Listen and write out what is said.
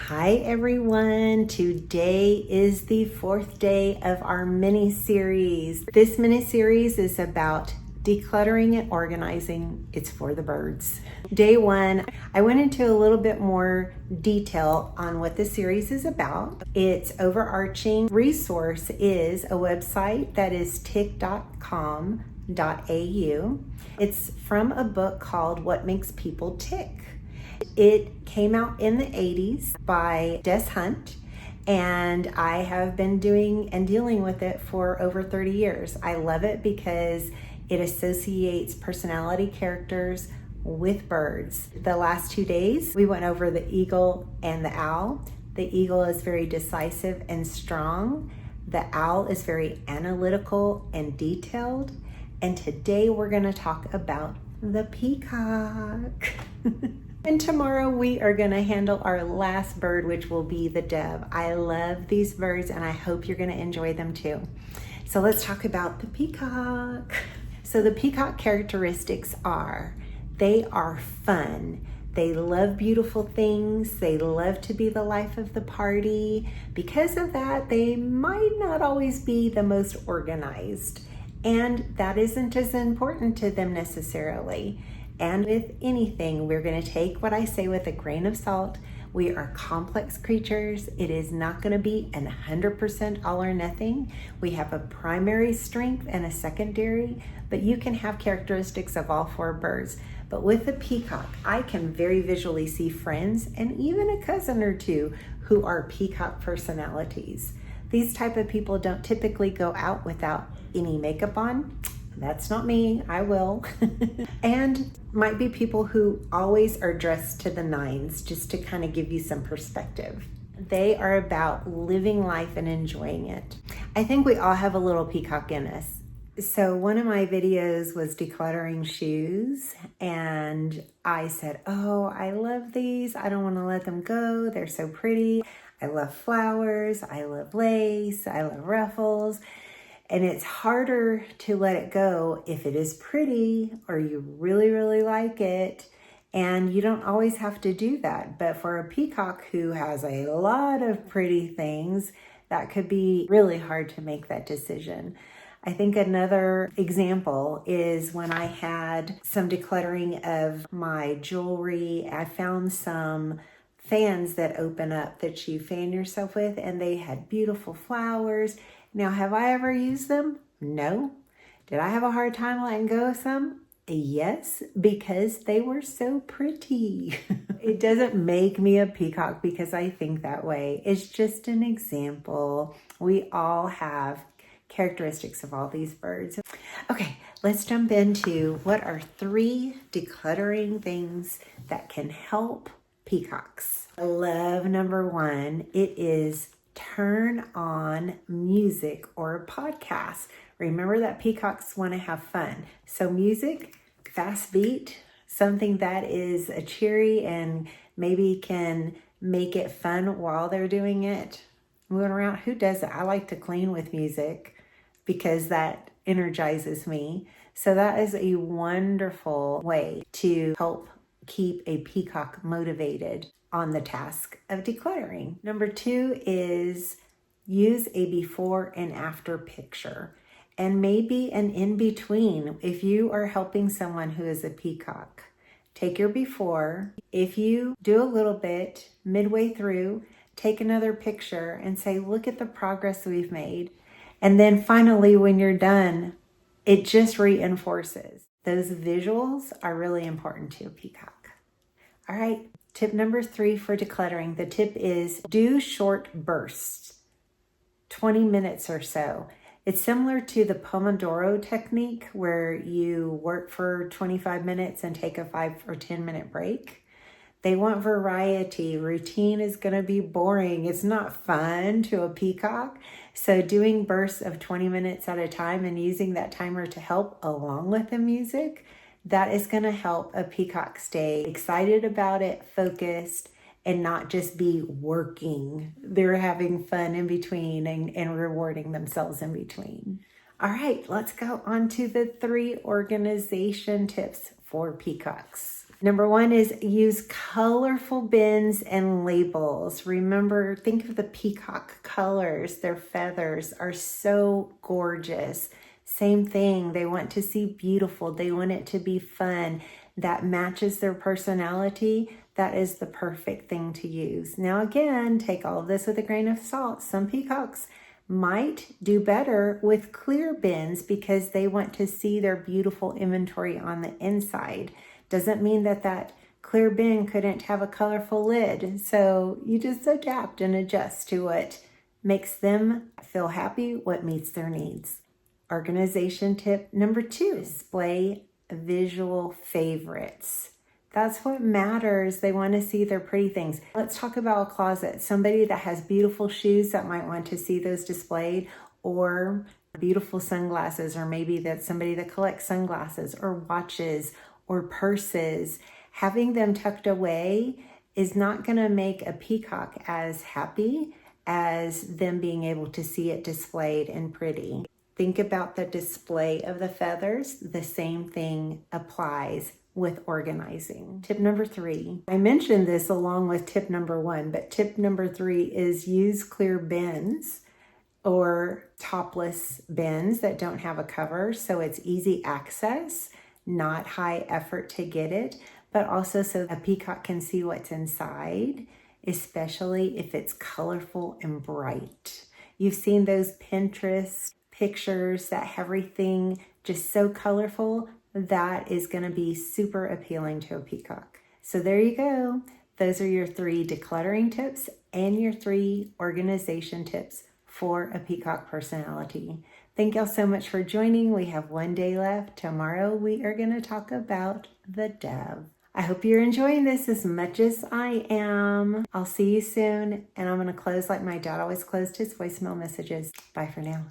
Hi everyone, today is the fourth day of our mini-series. This mini-series is about decluttering and organizing. It's for the birds. Day one, I went into a little bit more detail on what the series is about. Its overarching resource is a website that is tick.com.au. It's from a book called What Makes People Tick. It came out in the 80s by Des Hunt, and I have been doing and dealing with it for over 30 years. I love it because it associates personality characters with birds. The last 2 days, we went over the eagle and the owl. The eagle is very decisive and strong. The owl is very analytical and detailed. And today we're going to talk about the peacock. And tomorrow we are going to handle our last bird, which will be the dove. I love these birds and I hope you're going to enjoy them too. So let's talk about the peacock. So the peacock characteristics are, they are fun. They love beautiful things. They love to be the life of the party. Because of that, they might not always be the most organized. And that isn't as important to them necessarily. And with anything, we're going to take what I say with a grain of salt. We are complex creatures. It is not going to be 100% all or nothing. We have a primary strength and a secondary, but you can have characteristics of all four birds. But with the peacock, I can very visually see friends and even a cousin or two who are peacock personalities. These type of people don't typically go out without any makeup on. That's not me, I will. And might be people who always are dressed to the nines, just to kind of give you some perspective. They are about living life and enjoying it. I think we all have a little peacock in us. So one of my videos was decluttering shoes, and I said, oh, I love these. I don't want to let them go. They're so pretty. I love flowers. I love lace. I love ruffles. And it's harder to let it go if it is pretty or you really, really like it. And you don't always have to do that. But for a peacock who has a lot of pretty things, that could be really hard to make that decision. I think another example is when I had some decluttering of my jewelry. I found some fans that open up that you fan yourself with, and they had beautiful flowers. Now, have I ever used them? No. Did I have a hard time letting go of some? Yes, because they were so pretty. It doesn't make me a peacock because I think that way. It's just an example. We all have characteristics of all these birds. Okay, let's jump into what are 3 decluttering things that can help peacocks. I love number 1. It is turn on music or a podcast. Remember that peacocks want to have fun. So music, fast beat, something that is a cheery and maybe can make it fun while they're doing it. Moving around, who does it? I like to clean with music because that energizes me. So that is a wonderful way to help keep a peacock motivated on the task of decluttering. Number 2 is use a before and after picture, and maybe an in between. If you are helping someone who is a peacock, take your before. If you do a little bit midway through, take another picture and say, look at the progress we've made. And then finally, when you're done, it just reinforces. Those visuals are really important to a peacock. All right. Tip number 3 for decluttering. The tip is do short bursts, 20 minutes or so. It's similar to the Pomodoro technique where you work for 25 minutes and take a 5 or 10 minute break. They want variety. Routine is going to be boring. It's not fun to a peacock. So doing bursts of 20 minutes at a time and using that timer to help along with the music, that is going to help a peacock stay excited about it, focused, and not just be working. They're having fun in between and rewarding themselves in between. All right, let's go on to the 3 organization tips for peacocks. Number one is use colorful bins and labels. Remember, think of the peacock colors. Their feathers are so gorgeous. Same thing, they want to see beautiful. They want it to be fun. That matches their personality. That is the perfect thing to use. Now again, take all of this with a grain of salt. Some peacocks might do better with clear bins because they want to see their beautiful inventory on the inside. Doesn't mean that that clear bin couldn't have a colorful lid. So you just adapt and adjust to what makes them feel happy, what meets their needs. Organization tip number 2, display visual favorites. That's what matters. They want to see their pretty things. Let's talk about a closet. Somebody that has beautiful shoes that might want to see those displayed, or beautiful sunglasses, or maybe that's somebody that collects sunglasses or watches or purses. Having them tucked away is not going to make a peacock as happy as them being able to see it displayed and pretty. Think about the display of the feathers. The same thing applies with organizing. Tip number 3. I mentioned this along with tip number 1, but tip number 3 is use clear bins or topless bins that don't have a cover, so it's easy access, not high effort to get it, but also so a peacock can see what's inside, especially if it's colorful and bright. You've seen those Pinterest pictures that have everything just so colorful. That is going to be super appealing to a peacock. So there you go. Those are your 3 decluttering tips and your 3 organization tips for a peacock personality. Thank y'all so much for joining. We have 1 day left. Tomorrow we are going to talk about the dove. I hope you're enjoying this as much as I am. I'll see you soon, and I'm going to close like my dad always closed his voicemail messages. Bye for now.